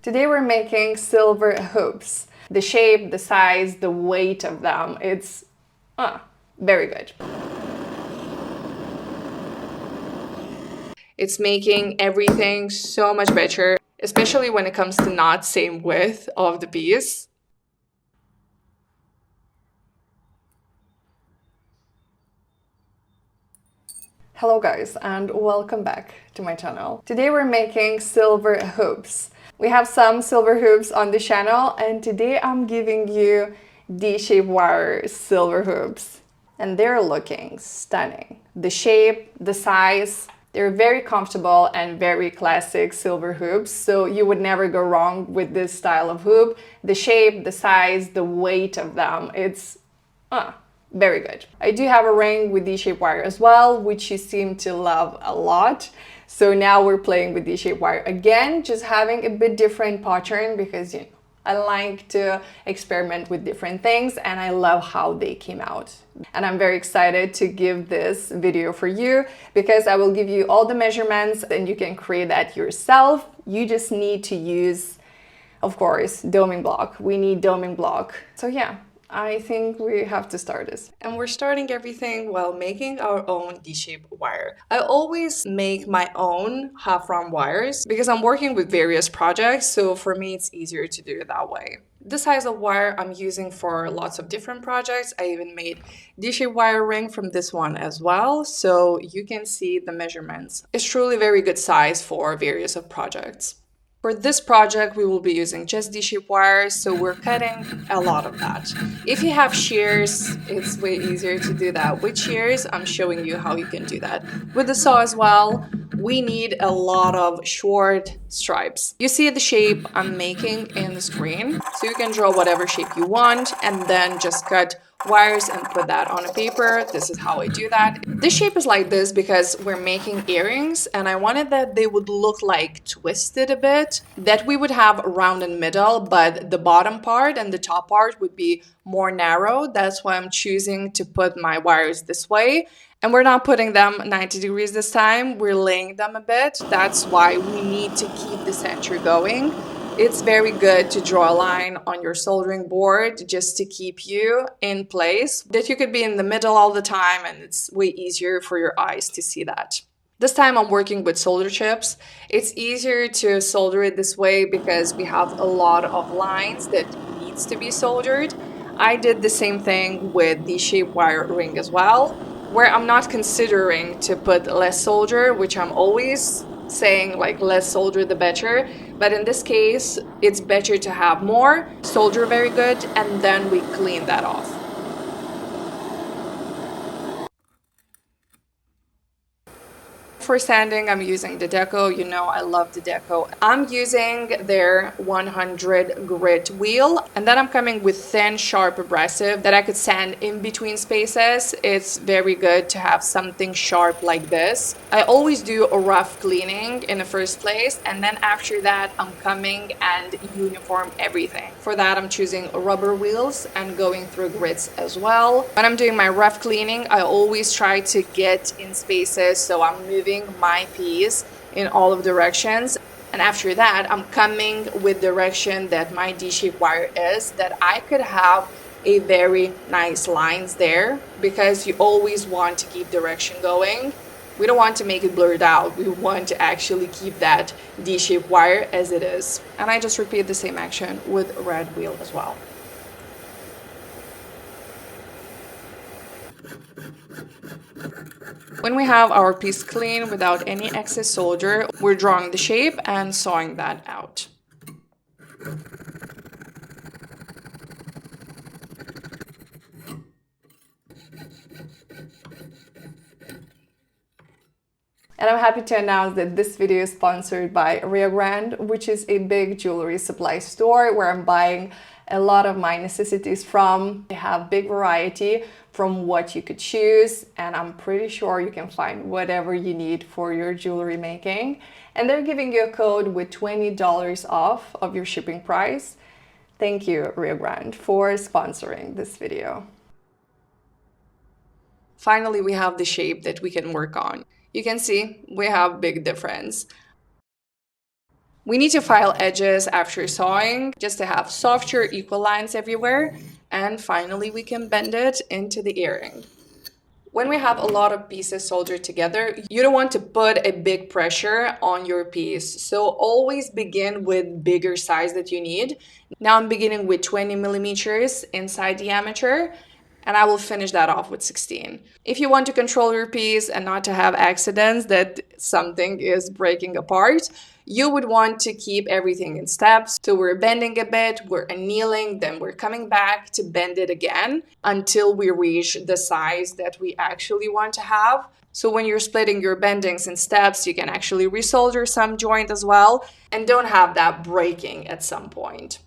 Today we're making silver hoops. The shape, the size, the weight of them, it's very good. It's making everything so much better, especially when it comes to not same width of the piece. Hello guys and welcome back to my channel. Today we're making silver hoops. We have some silver hoops on the channel and today I'm giving you D-shaped wire silver hoops. And they're looking stunning. The shape, the size, they're very comfortable and very classic silver hoops, so you would never go wrong with this style of hoop. The shape, the size, the weight of them, it's very good. I do have a ring with D-shaped wire as well, which you seem to love a lot. So now we're playing with D-shaped wire again, just having a bit different pattern because I like to experiment with different things and I love how they came out. And I'm very excited to give this video for you because I will give you all the measurements and you can create that yourself. You just need to use, of course, doming block. We need doming block. So yeah, I think we have to start this. And we're starting everything while making our own D-shaped wire. I always make my own half-round wires because I'm working with various projects, so for me it's easier to do it that way. The size of wire I'm using for lots of different projects. I even made D-shaped wire ring from this one as well, so you can see the measurements. It's truly very good size for various of projects. For this project, we will be using just D-shaped wire, so we're cutting a lot of that. If you have shears, it's way easier to do that. With shears, I'm showing you how you can do that. With the saw as well, we need a lot of short stripes. You see the shape I'm making in the screen, so you can draw whatever shape you want and then just cut wires and put that on a paper. This is how I do that. This shape is like this because we're making earrings and I wanted that they would look like twisted a bit, that we would have round in middle, but the bottom part and the top part would be more narrow. That's why I'm choosing to put my wires this way. And we're not putting them 90 degrees this time, we're laying them a bit. That's why we need to keep the center going. It's very good to draw a line on your soldering board just to keep you in place, that you could be in the middle all the time and it's way easier for your eyes to see that. This time I'm working with solder chips. It's easier to solder it this way because we have a lot of lines that needs to be soldered. I did the same thing with the shape wire ring as well, where I'm not considering to put less solder, which I'm always saying like less solder the better, but in this case it's better to have more solder, very good, and then we clean that off. For sanding, I'm using the Deco. You know I love the Deco. I'm using their 100 grit wheel, and then I'm coming with thin, sharp abrasive that I could sand in between spaces. It's very good to have something sharp like this. I always do a rough cleaning in the first place, and then after that, I'm coming and uniform everything. For that, I'm choosing rubber wheels and going through grits as well. When I'm doing my rough cleaning, I always try to get in spaces, so I'm moving my piece in all of directions, and after that I'm coming with direction that my D-shaped wire is, that I could have a very nice lines there, because you always want to keep direction going. We don't want to make it blurred out, we want to actually keep that D-shaped wire as it is. And I just repeat the same action with red wheel as well. When we have our piece clean without any excess solder, we're drawing the shape and sawing that out. And I'm happy to announce that this video is sponsored by GRANDE, which is a big jewelry supply store where I'm buying a lot of my necessities from. They have big variety from what you could choose, and I'm pretty sure you can find whatever you need for your jewelry making. And they're giving you a code with $20 off of your shipping price. Thank you, GRANDE, for sponsoring this video. Finally, we have the shape that we can work on. You can see we have big difference. We need to file edges after sawing just to have softer, equal lines everywhere. And finally, we can bend it into the earring. When we have a lot of pieces soldered together, you don't want to put a big pressure on your piece. So always begin with bigger size that you need. Now I'm beginning with 20 millimeters inside diameter, and I will finish that off with 16. If you want to control your piece and not to have accidents that something is breaking apart, you would want to keep everything in steps. So we're bending a bit, we're annealing, then we're coming back to bend it again until we reach the size that we actually want to have. So when you're splitting your bendings in steps, you can actually resolder some joint as well and don't have that breaking at some point.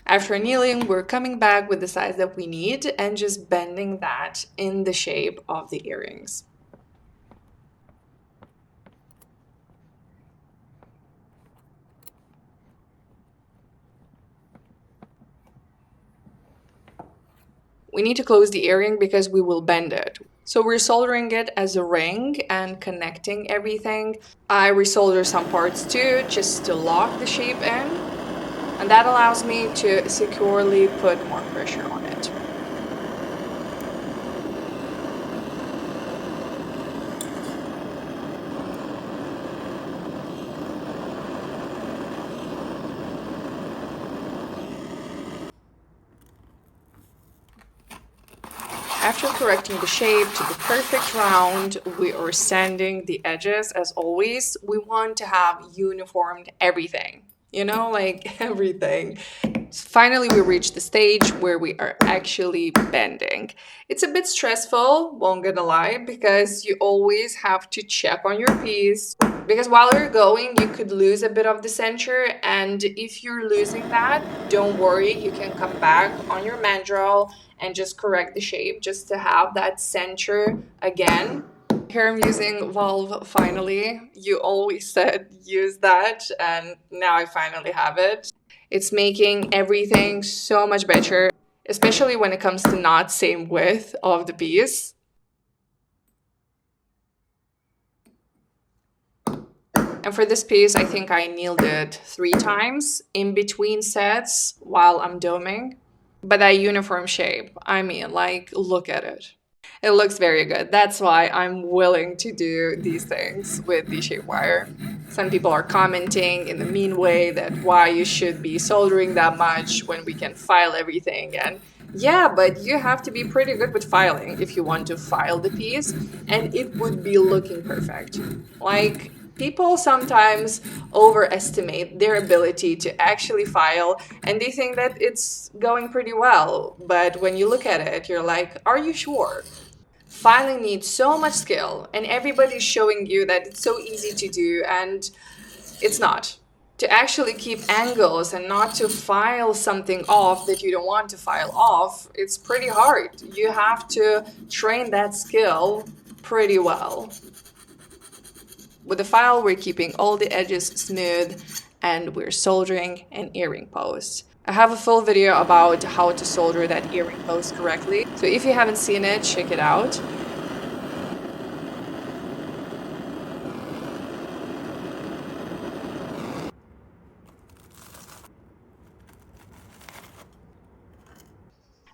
After annealing, we're coming back with the size that we need and just bending that in the shape of the earrings. We need to close the earring because we will bend it. So we're soldering it as a ring and connecting everything. I resolder some parts too, just to lock the shape in. And that allows me to securely put more pressure on it. After correcting the shape to the perfect round, we are sanding the edges as always. We want to have uniformed everything. You know, like everything. So finally, we reach the stage where we are actually bending. It's a bit stressful, won't gonna lie, because you always have to check on your piece. Because while you're going, you could lose a bit of the center, and if you're losing that, don't worry, you can come back on your mandrel and just correct the shape just to have that center again. Here I'm using valve finally. You always said use that, and now I finally have it. It's making everything so much better, especially when it comes to not same width of the piece. And for this piece, I think I annealed it 3 times in between sets while I'm doming. But that uniform shape, I mean, like, look at it. It looks very good. That's why I'm willing to do these things with the shape wire. Some people are commenting in the mean way that why you should be soldering that much when we can file everything. And yeah, but you have to be pretty good with filing if you want to file the piece, and it would be looking perfect. Like, people sometimes overestimate their ability to actually file and they think that it's going pretty well. But when you look at it, you're like, are you sure? Filing needs so much skill, and everybody's showing you that it's so easy to do, and it's not. To actually keep angles and not to file something off that you don't want to file off, it's pretty hard. You have to train that skill pretty well. With the file, we're keeping all the edges smooth and we're soldering an earring post. I have a full video about how to solder that earring post correctly, so if you haven't seen it, check it out.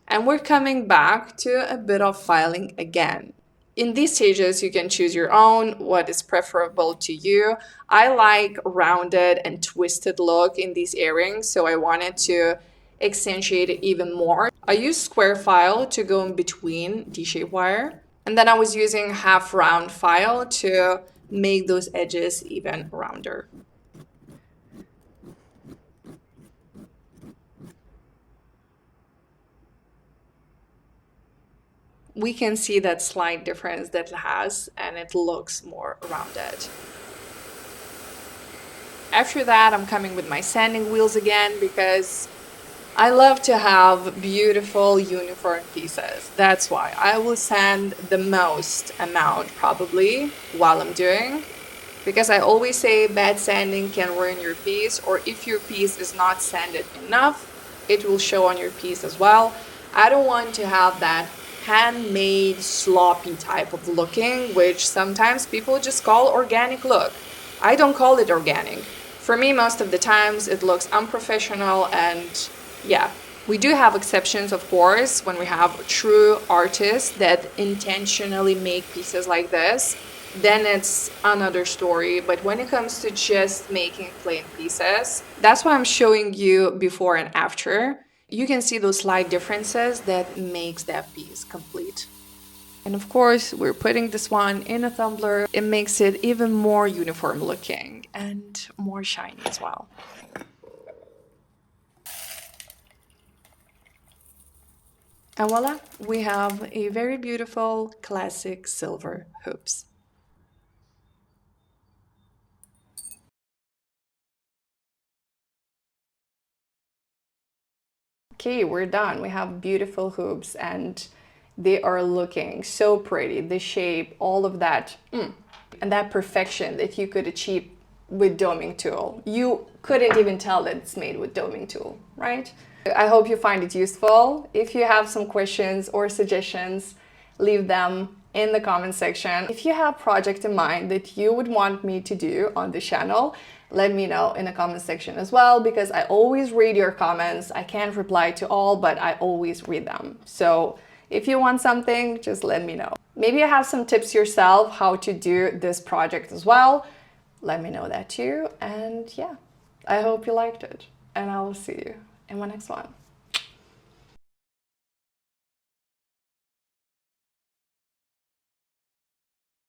And we're coming back to a bit of filing again. In these stages, you can choose your own, what is preferable to you. I like rounded and twisted look in these earrings, so I wanted to accentuate it even more. I used square file to go in between the shape wire, and then I was using half round file to make those edges even rounder. We can see that slight difference that it has, and it looks more rounded. After that, I'm coming with my sanding wheels again because I love to have beautiful uniform pieces. That's why I will sand the most amount probably while I'm doing, because I always say bad sanding can ruin your piece, or if your piece is not sanded enough, it will show on your piece as well. I don't want to have that handmade, sloppy type of looking, which sometimes people just call organic look. I don't call it organic. For me, most of the times it looks unprofessional, and yeah. We do have exceptions, of course, when we have true artists that intentionally make pieces like this, then it's another story. But when it comes to just making plain pieces, that's why I'm showing you before and after. You can see those slight differences that makes that piece complete. And of course, we're putting this one in a tumbler. It makes it even more uniform looking and more shiny as well. And voila, we have a very beautiful classic silver hoops. Okay, we're done. We have beautiful hoops and they are looking so pretty. The shape, all of that, and that perfection that you could achieve with doming tool. You couldn't even tell that it's made with doming tool, right? I hope you find it useful. If you have some questions or suggestions, leave them in the comment section. If you have a project in mind that you would want me to do on the channel, let me know in the comment section as well, because I always read your comments. I can't reply to all, but I always read them. So if you want something, just let me know. Maybe you have some tips yourself how to do this project as well. Let me know that too. And yeah, I hope you liked it, and I will see you in my next one.